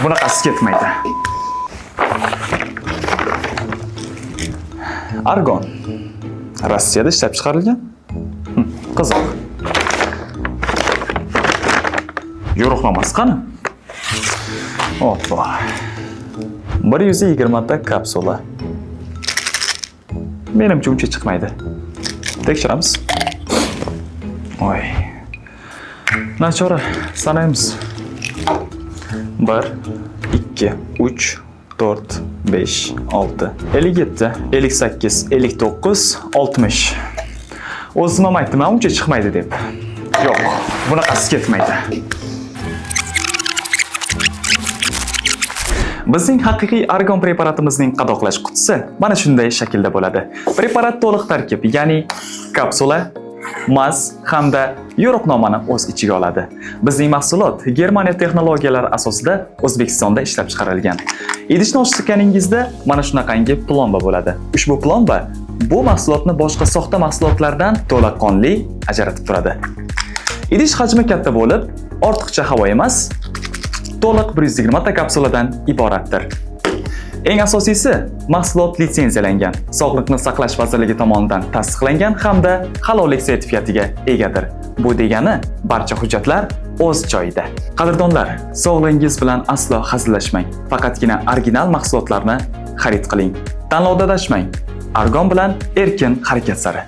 bunaqasi ketmaydi. Argon Rossiyada ishlab chiqarilgan. Qiziq. Yo'riqnomasi qani? Hoppa. 120 ta kapsula. Menimcha uncha chiqmaydi. Tekshiramiz. Oy. Nachora sanaymiz. 1 2 3 4 5 6 57 58 59 60. O'zim ham aytdim, uncha chiqmaydi deb. Yo'q, bunaqasi ketmaydi. Bizning haqiqiy argon preparatimizning qadoqlash qutisi mana shunday shaklda bo'ladi. Preparat to'liq tarkib, ya'ni kapsula, maz hamda yo'riqnomani o'z ichiga oladi. Bizning mahsulot Germaniya texnologiyalari asosida O'zbekistonda ishlab chiqarilgan. Idishni ochganingizda mana shunaqangi plomba bo'ladi. Ushbu plomba bu mahsulotni boshqa soxta mahsulotlardan to'laqonli ajratib turadi. Idish hajmi katta bo'lib, ortiqcha havo emas, to'liq 120 ta kapsuladan iboratdir. Eng asosiysi, mahsulot litsenziyalangan, Sog'liqni saqlash vazirligi tomonidan tasdiqlangan hamda halollik sertifikatiga egadir. Bu degani, barcha hujjatlar o'z joyida. Qadrdonlar, sog'lig'ingiz bilan aslo hazillashmang. Faqatgina original mahsulotlarni xarid qiling. Tanlovda adashmang. Argon bilan erkin harakat sari.